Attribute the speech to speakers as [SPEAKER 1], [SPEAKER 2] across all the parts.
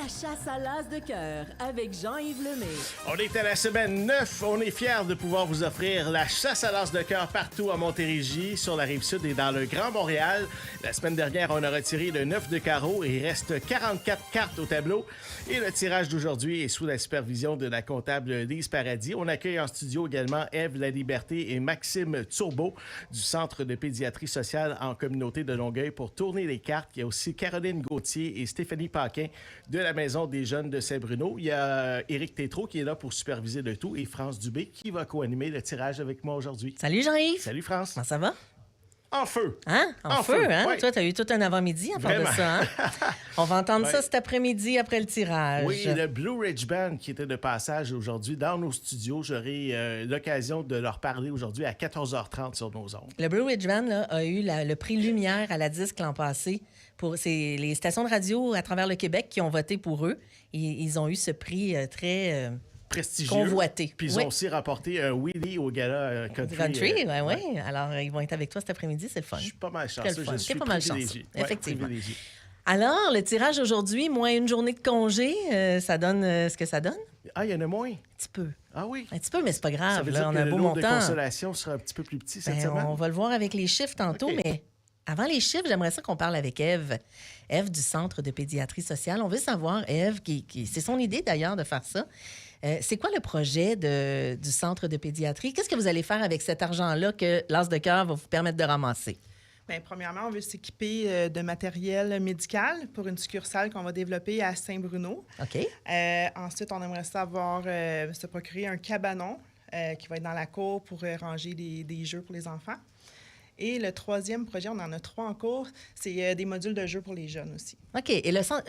[SPEAKER 1] La chasse à l'as de cœur avec Jean-Yves Lemay.
[SPEAKER 2] On est à la semaine 9. On est fiers de pouvoir vous offrir la chasse à l'as de cœur partout à Montérégie, sur la Rive-Sud et dans le Grand Montréal. La semaine dernière, on a retiré le 9 de carreau et il reste 44 cartes au tableau. Et le tirage d'aujourd'hui est sous la supervision de la comptable Lise Paradis. On accueille en studio également Ève Laliberté et Maxime Turbo du Centre de pédiatrie sociale en communauté de Longueuil pour tourner les cartes. Il y a aussi Caroline Gauthier et Stéphanie Paquin de la Maison des jeunes de Saint-Bruno. Il y a Éric Tétrault qui est là pour superviser le tout et France Dubé qui va co-animer le tirage avec moi aujourd'hui.
[SPEAKER 3] Salut Jean-Yves.
[SPEAKER 2] Salut France.
[SPEAKER 3] Comment ça va?
[SPEAKER 2] En feu.
[SPEAKER 3] Hein? En feu, hein?
[SPEAKER 2] Ouais.
[SPEAKER 3] Toi, t'as eu tout un avant-midi en part de ça, hein? On va entendre ça cet après-midi après le tirage.
[SPEAKER 2] Oui, le Blue Ridge Band qui était de passage aujourd'hui dans nos studios. J'aurai l'occasion de leur parler aujourd'hui à 14h30 sur nos ondes.
[SPEAKER 3] Le Blue Ridge Band là, a eu le prix Lumière à la disque l'an passé. C'est les stations de radio à travers le Québec qui ont voté pour eux. Ils ont eu ce prix très...
[SPEAKER 2] prestigieux.
[SPEAKER 3] Convoité.
[SPEAKER 2] Puis ils ont aussi remporté un Willy au gala Country.
[SPEAKER 3] Oui. Alors, ils vont être avec toi cet après-midi, c'est le fun.
[SPEAKER 2] Je suis pas mal chanceux, je suis
[SPEAKER 3] pas mal
[SPEAKER 2] privilégié.
[SPEAKER 3] chanceux, effectivement.
[SPEAKER 2] Privilégié.
[SPEAKER 3] Alors, le tirage aujourd'hui, moins une journée de congé, ça donne ce que ça donne?
[SPEAKER 2] Ah, il y en a moins?
[SPEAKER 3] Un petit peu.
[SPEAKER 2] Ah oui?
[SPEAKER 3] Un petit peu, mais c'est pas grave.
[SPEAKER 2] Ça veut
[SPEAKER 3] là,
[SPEAKER 2] dire
[SPEAKER 3] on
[SPEAKER 2] que
[SPEAKER 3] a un
[SPEAKER 2] le
[SPEAKER 3] beau
[SPEAKER 2] lot
[SPEAKER 3] montant.
[SPEAKER 2] de consolation sera un petit peu plus petit cette semaine?
[SPEAKER 3] On va le voir avec les chiffres tantôt,
[SPEAKER 2] OK.
[SPEAKER 3] mais avant les chiffres, j'aimerais ça qu'on parle avec Ève. Ève du Centre de pédiatrie sociale. On veut savoir, Ève, c'est son idée d'ailleurs de faire ça. C'est quoi le projet du Centre de pédiatrie? Qu'est-ce que vous allez faire avec cet argent-là que l'As de cœur va vous permettre de ramasser?
[SPEAKER 4] Bien, premièrement, on veut s'équiper de matériel médical pour une succursale qu'on va développer à Saint-Bruno.
[SPEAKER 3] OK.
[SPEAKER 4] Ensuite, on aimerait savoir se procurer un cabanon qui va être dans la cour pour ranger des jeux pour les enfants. Et le troisième projet, on en a 3 en cours, c'est des modules de jeux pour les jeunes aussi.
[SPEAKER 3] OK. Et le centre,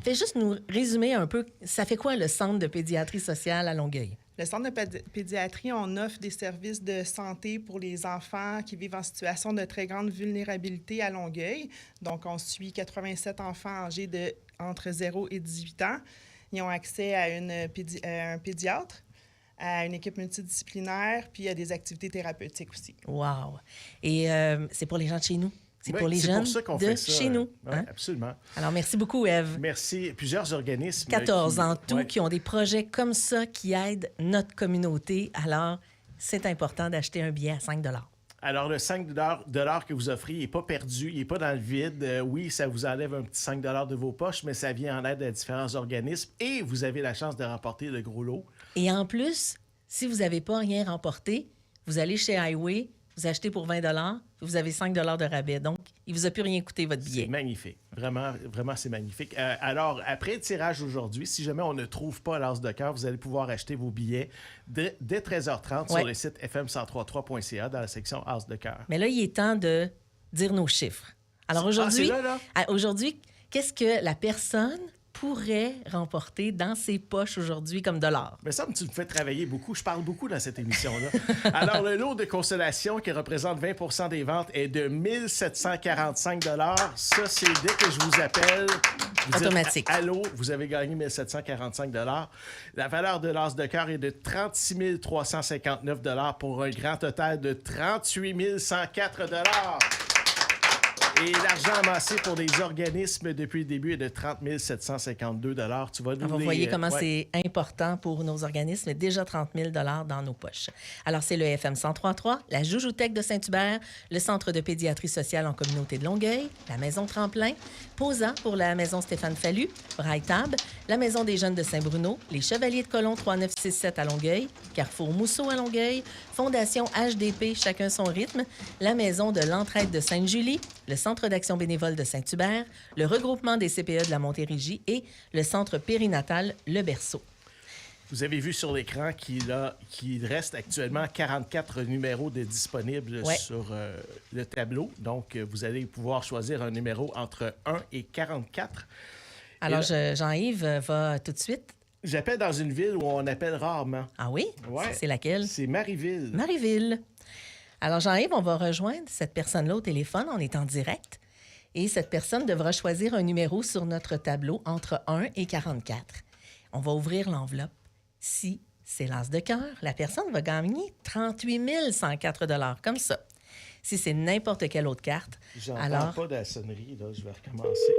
[SPEAKER 3] fais juste nous résumer un peu, ça fait quoi le Centre de pédiatrie sociale à Longueuil?
[SPEAKER 4] Le Centre de pédiatrie, on offre des services de santé pour les enfants qui vivent en situation de très grande vulnérabilité à Longueuil. Donc, on suit 87 enfants âgés entre 0 et 18 ans. Ils ont accès à un pédiatre, à une équipe multidisciplinaire, puis à des activités thérapeutiques aussi.
[SPEAKER 3] Wow! Et c'est pour les gens de chez nous? C'est
[SPEAKER 2] Oui,
[SPEAKER 3] pour les
[SPEAKER 2] c'est
[SPEAKER 3] jeunes
[SPEAKER 2] pour ça qu'on
[SPEAKER 3] de
[SPEAKER 2] fait ça.
[SPEAKER 3] chez nous.
[SPEAKER 2] Oui,
[SPEAKER 3] Hein?
[SPEAKER 2] absolument.
[SPEAKER 3] Alors, merci beaucoup, Ève.
[SPEAKER 2] Merci. Plusieurs organismes.
[SPEAKER 3] 14 en tout
[SPEAKER 2] Ouais.
[SPEAKER 3] qui ont des projets comme ça qui aident notre communauté. Alors, c'est important d'acheter un billet à 5 $.
[SPEAKER 2] Alors, le 5 $ que vous offrez, il n'est pas perdu, il n'est pas dans le vide. Oui, ça vous enlève un petit 5 $ de vos poches, mais ça vient en aide à différents organismes et vous avez la chance de remporter le gros lot.
[SPEAKER 3] Et en plus, si vous n'avez pas rien remporté, vous allez chez Highway, vous achetez pour 20 $, vous avez 5 $ de rabais. Donc, il ne vous a plus rien coûté votre billet.
[SPEAKER 2] C'est magnifique. Vraiment, vraiment, c'est magnifique. Alors, après le tirage aujourd'hui, si jamais on ne trouve pas l'As de cœur, vous allez pouvoir acheter vos billets dès 13h30 sur le site fm1033.ca dans la section As de cœur.
[SPEAKER 3] Mais là, il est temps de dire nos chiffres. Alors aujourd'hui,
[SPEAKER 2] c'est là?
[SPEAKER 3] aujourd'hui, qu'est-ce que la personne pourrait remporter dans ses poches aujourd'hui comme $?
[SPEAKER 2] Mais ça, tu me fais travailler beaucoup. Je parle beaucoup dans cette émission-là. Alors, le lot de consolation qui représente 20 % des ventes est de 1 745 $. Ça, c'est dès que je vous appelle. Vous
[SPEAKER 3] Automatique.
[SPEAKER 2] Dites, allô, vous avez gagné 1 745 $. La valeur de l'As de cœur est de 36 359 $ pour un grand total de 38 104 $. Et l'argent amassé pour les organismes depuis le début est de 30 752 $. Tu vas nous
[SPEAKER 3] Vous voyez comment c'est important pour nos organismes. Déjà 30 000 $ dans nos poches. Alors, c'est le FM 103.3, la Joujouthèque de Saint-Hubert, le Centre de pédiatrie sociale en communauté de Longueuil, la Maison Tremplin, Posa pour la Maison Stéphane Fallu, Braille-Table, la Maison des jeunes de Saint-Bruno, les Chevaliers de Colomb 3967 à Longueuil, Carrefour Mousseau à Longueuil, Fondation HDP Chacun son rythme, la Maison de l'Entraide de Sainte-Julie, le Centre d'action bénévole de Saint-Hubert, le regroupement des CPE de la Montérégie et le Centre périnatal Le Berceau.
[SPEAKER 2] Vous avez vu sur l'écran qu'il reste actuellement 44 numéros de disponibles sur le tableau. Donc, vous allez pouvoir choisir un numéro entre 1 et 44.
[SPEAKER 3] Alors, Jean-Yves va tout de suite.
[SPEAKER 2] J'appelle dans une ville où on appelle rarement.
[SPEAKER 3] Ah oui?
[SPEAKER 2] Ouais.
[SPEAKER 3] C'est laquelle?
[SPEAKER 2] C'est Marieville.
[SPEAKER 3] Marieville. Alors, Jean-Yves, on va rejoindre cette personne-là au téléphone. On est en direct. Et cette personne devra choisir un numéro sur notre tableau entre 1 et 44. On va ouvrir l'enveloppe. Si c'est l'As de cœur, la personne va gagner 38 104 $, comme ça. Si c'est n'importe quelle autre carte,
[SPEAKER 2] J'entends
[SPEAKER 3] alors,
[SPEAKER 2] pas de la sonnerie, là. Je vais recommencer.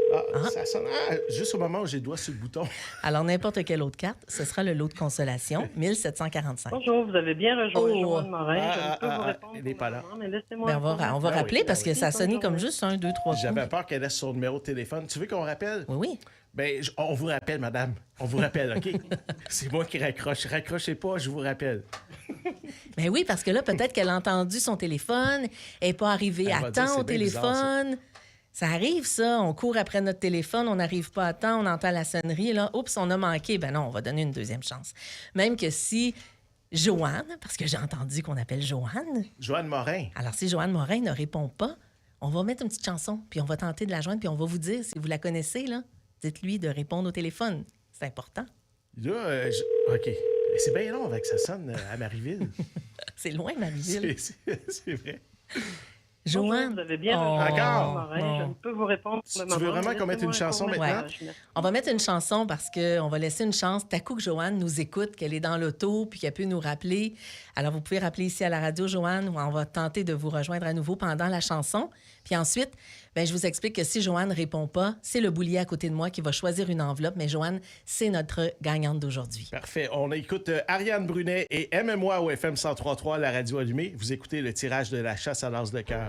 [SPEAKER 2] Ça sonne. Juste au moment où j'ai le doigt sur le bouton.
[SPEAKER 3] alors n'importe quelle autre carte, ce sera le lot de consolation, 1745.
[SPEAKER 5] Bonjour, vous avez bien rejoint Joanne Morin. Je ne peux vous répondre
[SPEAKER 2] il n'est
[SPEAKER 5] pour
[SPEAKER 2] pas
[SPEAKER 5] le
[SPEAKER 2] là.
[SPEAKER 5] moment, mais laissez-moi
[SPEAKER 3] Ben, on va
[SPEAKER 2] Ah
[SPEAKER 3] rappeler
[SPEAKER 2] oui,
[SPEAKER 3] parce
[SPEAKER 2] ah
[SPEAKER 3] que
[SPEAKER 2] oui.
[SPEAKER 3] ça a sonné comme juste 1, 2, 3 coups.
[SPEAKER 2] J'avais peur qu'elle laisse son numéro de téléphone. Tu veux qu'on rappelle?
[SPEAKER 3] Oui, oui.
[SPEAKER 2] Ben, on vous rappelle, madame. On vous rappelle, OK? C'est moi qui raccroche. Raccrochez pas, je vous rappelle.
[SPEAKER 3] Ben oui, parce que là, peut-être qu'elle a entendu son téléphone, elle n'est pas arrivée
[SPEAKER 2] Elle
[SPEAKER 3] à
[SPEAKER 2] va dire,
[SPEAKER 3] temps au
[SPEAKER 2] c'est bien bizarre, ça.
[SPEAKER 3] téléphone. Ça arrive, ça. On court après notre téléphone, on n'arrive pas à temps, on entend la sonnerie. Là, oups, on a manqué. Ben non, on va donner une deuxième chance. Même que si Joanne, parce que j'ai entendu qu'on appelle Joanne,
[SPEAKER 2] Joanne Morin.
[SPEAKER 3] alors si Joanne Morin ne répond pas, on va mettre une petite chanson, puis on va tenter de la joindre, puis on va vous dire, si vous la connaissez, là, dites-lui de répondre au téléphone. C'est important.
[SPEAKER 2] Là, OK. C'est bien long avec que ça sonne à Marieville.
[SPEAKER 3] C'est loin, Marie-Ville.
[SPEAKER 2] C'est vrai.
[SPEAKER 5] Bonjour,
[SPEAKER 3] Joanne.
[SPEAKER 5] vous avez bien
[SPEAKER 3] Oh,
[SPEAKER 5] rejoint
[SPEAKER 2] Encore?
[SPEAKER 5] Joanne Morin. Je ne peux vous répondre pour le
[SPEAKER 2] Tu veux
[SPEAKER 5] moment,
[SPEAKER 2] vraiment
[SPEAKER 5] mais
[SPEAKER 2] qu'on mette une
[SPEAKER 5] laissez-moi
[SPEAKER 2] chanson
[SPEAKER 5] un court
[SPEAKER 2] maintenant?
[SPEAKER 5] message. Merci.
[SPEAKER 3] On va mettre une chanson parce qu'on va laisser une chance. T'as coup que Joanne nous écoute, qu'elle est dans l'auto, puis qu'elle peut nous rappeler. Alors, vous pouvez rappeler ici à la radio, Joanne, où on va tenter de vous rejoindre à nouveau pendant la chanson. Puis ensuite, ben, je vous explique que si Joanne ne répond pas, c'est le boulier à côté de moi qui va choisir une enveloppe. Mais Joanne, c'est notre gagnante d'aujourd'hui.
[SPEAKER 2] Parfait. On écoute Ariane Brunet et Aime-moi au FM 103.3, la radio allumée. Vous écoutez le tirage de la chasse à l'as de cœur.